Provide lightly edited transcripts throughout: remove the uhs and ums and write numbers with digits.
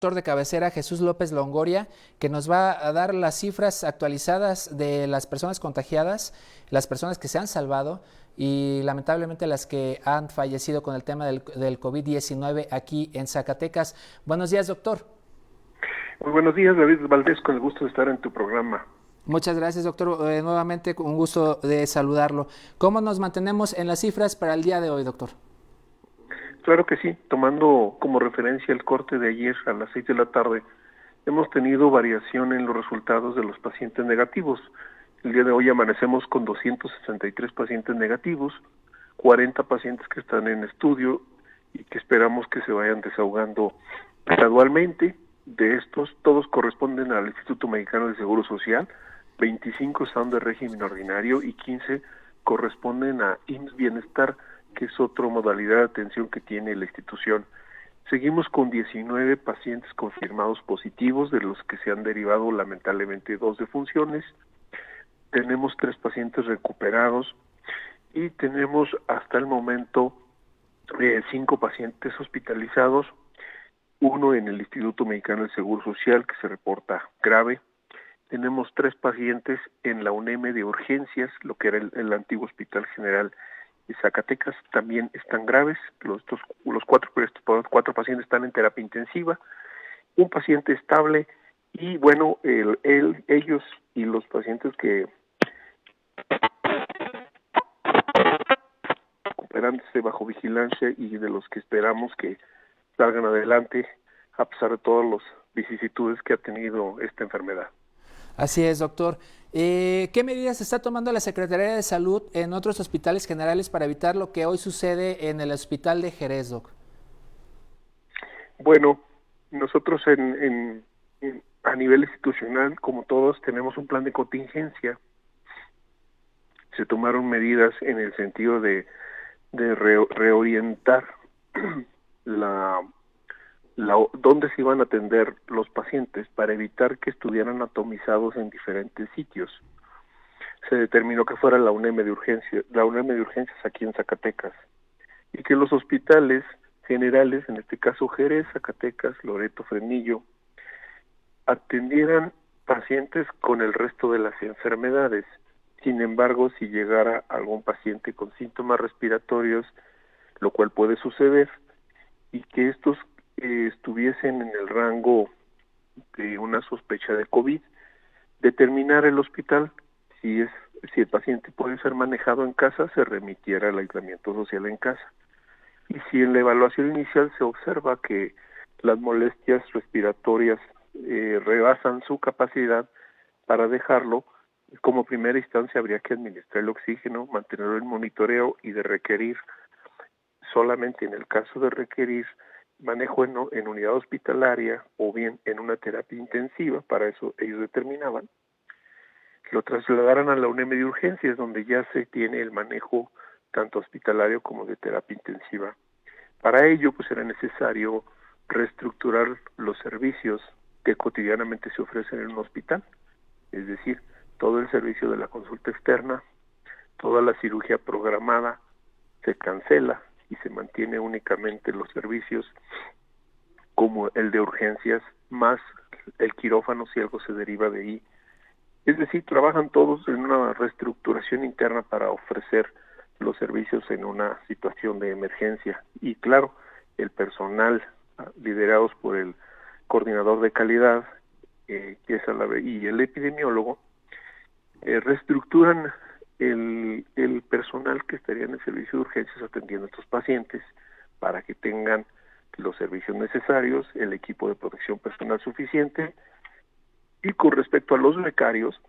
Doctor de cabecera Jesús López Longoria, que nos va a dar las cifras actualizadas de las personas contagiadas, las personas que se han salvado y lamentablemente las que han fallecido con el tema del COVID-19 aquí en Zacatecas. Buenos días, doctor. Muy buenos días, David Valdés, con el gusto de estar en tu programa. Muchas gracias, doctor. Nuevamente, un gusto de saludarlo. ¿Cómo nos mantenemos en las cifras para el día de hoy, doctor? Claro que sí, tomando como referencia el corte de ayer a las 6 de la tarde, hemos tenido variación en los resultados de los pacientes negativos. El día de hoy amanecemos con 263 pacientes negativos, 40 pacientes que están en estudio y que esperamos que se vayan desahogando gradualmente. De estos, todos corresponden al Instituto Mexicano del Seguro Social, 25 están de régimen ordinario y 15 corresponden a IMSS Bienestar, que es otra modalidad de atención que tiene la institución. Seguimos con 19 pacientes confirmados positivos, de los que se han derivado lamentablemente 2 defunciones. Tenemos 3 pacientes recuperados y tenemos hasta el momento 5 pacientes hospitalizados, uno en el Instituto Mexicano del Seguro Social que se reporta grave. Tenemos 3 pacientes en la UNEM de urgencias, lo que era el antiguo Hospital General de Zacatecas, también están graves. Los 4 pacientes están en terapia intensiva, un paciente estable y bueno, ellos y los pacientes que recuperándose bajo vigilancia y de los que esperamos que salgan adelante a pesar de todas las vicisitudes que ha tenido esta enfermedad. Así es, doctor. ¿Qué medidas está tomando la Secretaría de Salud en otros hospitales generales para evitar lo que hoy sucede en el hospital de Jerez, doc? Bueno, nosotros a nivel institucional, como todos, tenemos un plan de contingencia. Se tomaron medidas en el sentido de reorientar dónde se iban a atender los pacientes para evitar que estuvieran atomizados en diferentes sitios. Se determinó que fuera la UNEM de urgencias aquí en Zacatecas, y que los hospitales generales, en este caso Jerez, Zacatecas, Loreto, Fresnillo, atendieran pacientes con el resto de las enfermedades. Sin embargo, si llegara algún paciente con síntomas respiratorios, lo cual puede suceder, y que estos estuviesen en el rango de una sospecha de COVID, determinar el hospital si el paciente puede ser manejado en casa, se remitiera al aislamiento social en casa. Y si en la evaluación inicial se observa que las molestias respiratorias rebasan su capacidad para dejarlo, como primera instancia habría que administrar el oxígeno, mantenerlo en monitoreo y de requerir, solamente en el caso de requerir manejo en unidad hospitalaria o bien en una terapia intensiva, para eso ellos determinaban, lo trasladaran a la UNEM de urgencias, donde ya se tiene el manejo tanto hospitalario como de terapia intensiva. Para ello, pues era necesario reestructurar los servicios que cotidianamente se ofrecen en un hospital, es decir, todo el servicio de la consulta externa, toda la cirugía programada se cancela y se mantiene únicamente los servicios como el de urgencias, más el quirófano si algo se deriva de ahí. Es decir, trabajan todos en una reestructuración interna para ofrecer los servicios en una situación de emergencia. Y claro, el personal liderados por el coordinador de calidad, que es y el epidemiólogo, reestructuran el personal que estaría en el servicio de urgencias atendiendo a estos pacientes para que tengan los servicios necesarios, el equipo de protección personal suficiente. Y con respecto a los becarios,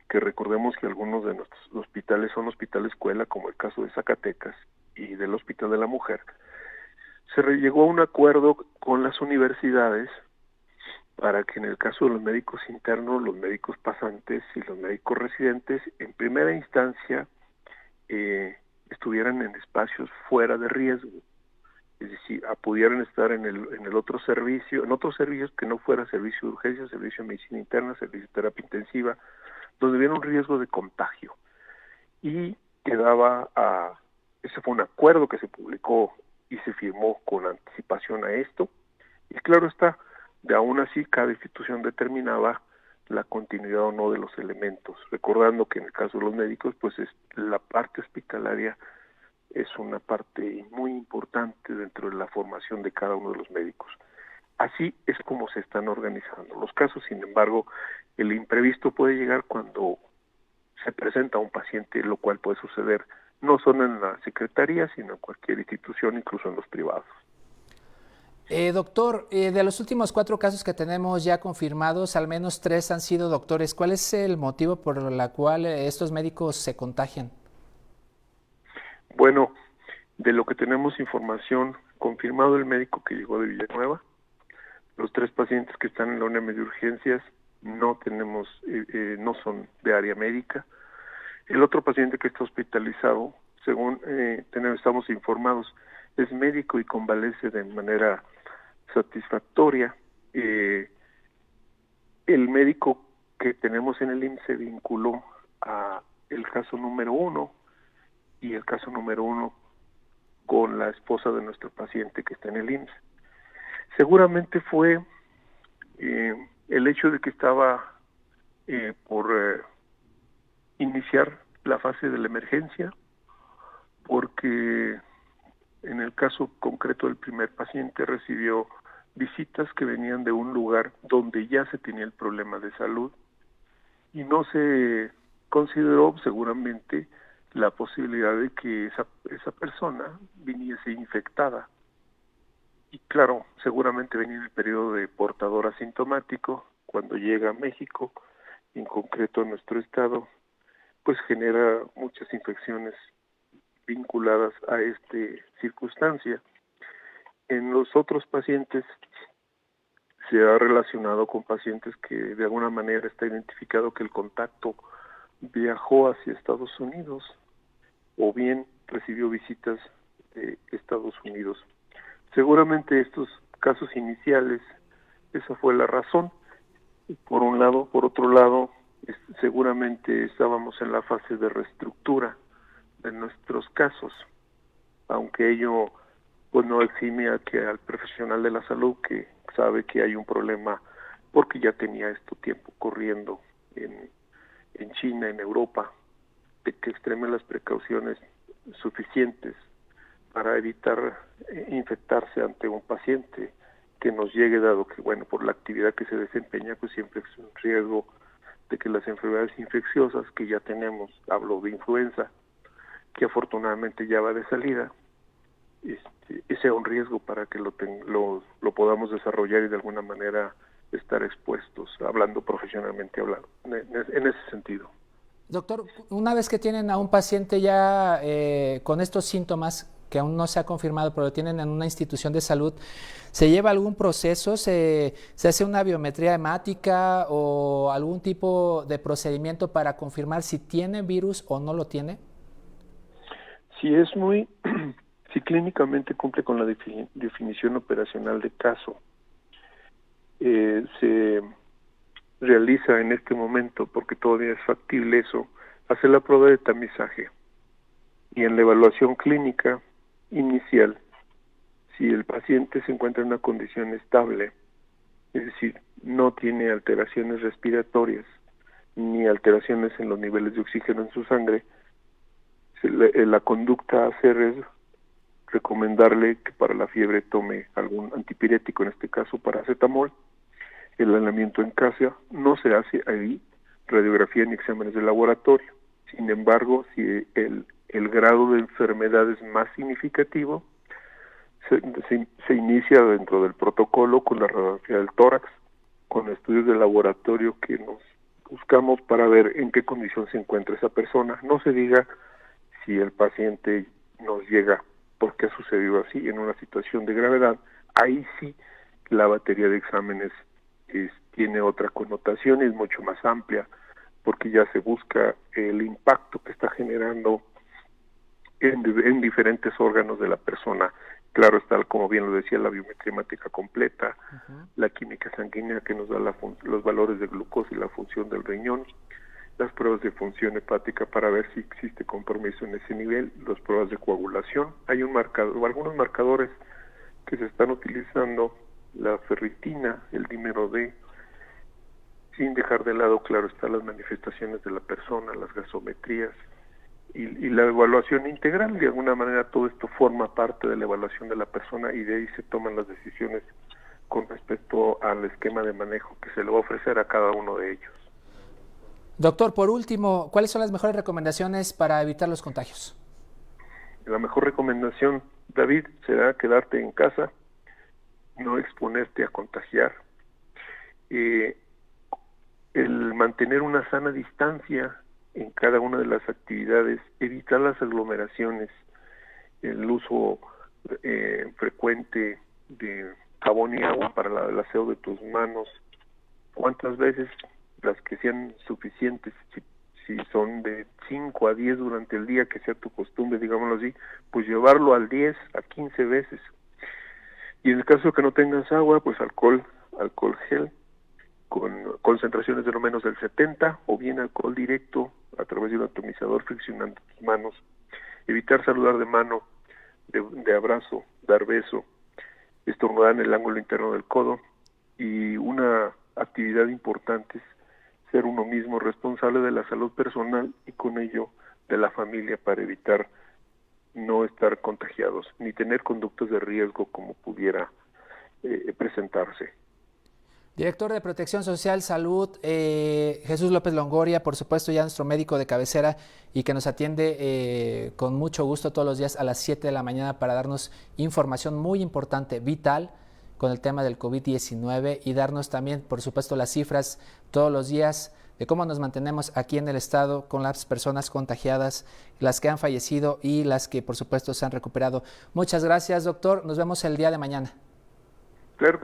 que recordemos que algunos de nuestros hospitales son hospitales escuela, como el caso de Zacatecas y del Hospital de la Mujer, se llegó a un acuerdo con las universidades para que en el caso de los médicos internos, los médicos pasantes y los médicos residentes, en primera instancia, estuvieran en espacios fuera de riesgo, es decir, pudieran estar en el otro servicio, en otros servicios que no fuera servicio de urgencia, servicio de medicina interna, servicio de terapia intensiva, donde hubiera un riesgo de contagio. Y ese fue un acuerdo que se publicó y se firmó con anticipación a esto, Y claro está, de aún así cada institución determinaba la continuidad o no de los elementos, recordando que en el caso de los médicos, pues la parte hospitalaria es una parte muy importante dentro de la formación de cada uno de los médicos. Así es como se están organizando los casos. Sin embargo, el imprevisto puede llegar cuando se presenta a un paciente, lo cual puede suceder no solo en la secretaría, sino en cualquier institución, incluso en los privados. Doctor, de los últimos 4 casos que tenemos ya confirmados, al menos 3 han sido doctores. ¿Cuál es el motivo por el cual estos médicos se contagian? Bueno, de lo que tenemos información, confirmado el médico que llegó de Villanueva, los 3 pacientes que están en la UNAM de urgencias no tenemos, no son de área médica. El otro paciente que está hospitalizado, según estamos informados, es médico y convalece de manera satisfactoria. El médico que tenemos en el IMSS se vinculó a el caso número 1 y el caso número 1 con la esposa de nuestro paciente que está en el IMSS. Seguramente fue el hecho de que estaba por iniciar la fase de la emergencia, porque en el caso concreto del primer paciente recibió visitas que venían de un lugar donde ya se tenía el problema de salud y no se consideró seguramente la posibilidad de que esa persona viniese infectada. Y claro, seguramente venía en el periodo de portador asintomático, cuando llega a México, en concreto a nuestro estado, pues genera muchas infecciones vinculadas a esta circunstancia. En los otros pacientes se ha relacionado con pacientes que de alguna manera está identificado que el contacto viajó hacia Estados Unidos o bien recibió visitas de Estados Unidos. Seguramente estos casos iniciales, esa fue la razón, por un lado. Por otro lado, seguramente estábamos en la fase de reestructura de nuestros casos, aunque ello pues no exime a que al profesional de la salud que sabe que hay un problema porque ya tenía esto tiempo corriendo en China, en Europa, de que extreme las precauciones suficientes para evitar infectarse ante un paciente que nos llegue, dado que, bueno, por la actividad que se desempeña, pues siempre es un riesgo de que las enfermedades infecciosas que ya tenemos, hablo de influenza, que afortunadamente ya va de salida, sea un riesgo para que lo podamos desarrollar y de alguna manera estar expuestos, hablando profesionalmente, hablando en ese sentido. Doctor, una vez que tienen a un paciente ya con estos síntomas, que aún no se ha confirmado, pero lo tienen en una institución de salud, ¿se lleva algún proceso? ¿Se hace una biometría hemática o algún tipo de procedimiento para confirmar si tiene virus o no lo tiene? Si clínicamente cumple con la definición operacional de caso, se realiza en este momento, porque todavía es factible eso, hacer la prueba de tamizaje. Y en la evaluación clínica inicial, si el paciente se encuentra en una condición estable, es decir, no tiene alteraciones respiratorias ni alteraciones en los niveles de oxígeno en su sangre, la conducta a hacer es recomendarle que para la fiebre tome algún antipirético, en este caso paracetamol. El aislamiento en casa no se hace ahí radiografía ni exámenes de laboratorio. Sin embargo, si el grado de enfermedad es más significativo, se inicia dentro del protocolo con la radiografía del tórax, con estudios de laboratorio que nos buscamos para ver en qué condición se encuentra esa persona. No se diga si el paciente nos llega porque ha sucedido así en una situación de gravedad, ahí sí la batería de exámenes tiene otra connotación y es mucho más amplia, porque ya se busca el impacto que está generando en diferentes órganos de la persona. Claro está, como bien lo decía, la biometría hemática completa, la química sanguínea que nos da los valores de glucosa y la función del riñón, las pruebas de función hepática para ver si existe compromiso en ese nivel, las pruebas de coagulación. Hay algunos marcadores que se están utilizando la ferritina, el dímero D, sin dejar de lado, claro, están las manifestaciones de la persona, las gasometrías y la evaluación integral. De alguna manera todo esto forma parte de la evaluación de la persona y de ahí se toman las decisiones con respecto al esquema de manejo que se le va a ofrecer a cada uno de ellos. Doctor, por último, ¿cuáles son las mejores recomendaciones para evitar los contagios? La mejor recomendación, David, será quedarte en casa, no exponerte a contagiar, el mantener una sana distancia en cada una de las actividades, evitar las aglomeraciones, el uso frecuente de jabón y agua para el aseo de tus manos, cuántas veces, las que sean suficientes, si son de 5 a 10 durante el día, que sea tu costumbre, digámoslo así, pues llevarlo al 10 a 15 veces. Y en el caso de que no tengas agua, pues alcohol gel, con concentraciones de no menos del 70, o bien alcohol directo a través de un atomizador friccionando tus manos. Evitar saludar de mano, de abrazo, dar beso, estornudar en el ángulo interno del codo, y una actividad importante es ser uno mismo responsable de la salud personal y con ello de la familia para evitar no estar contagiados ni tener conductas de riesgo como pudiera presentarse. Director de Protección Social, Salud, Jesús López Longoria, por supuesto ya nuestro médico de cabecera y que nos atiende con mucho gusto todos los días a las 7 de la mañana para darnos información muy importante, vital, con el tema del COVID-19 y darnos también, por supuesto, las cifras todos los días de cómo nos mantenemos aquí en el estado con las personas contagiadas, las que han fallecido y las que, por supuesto, se han recuperado. Muchas gracias, doctor. Nos vemos el día de mañana. Claro que sí.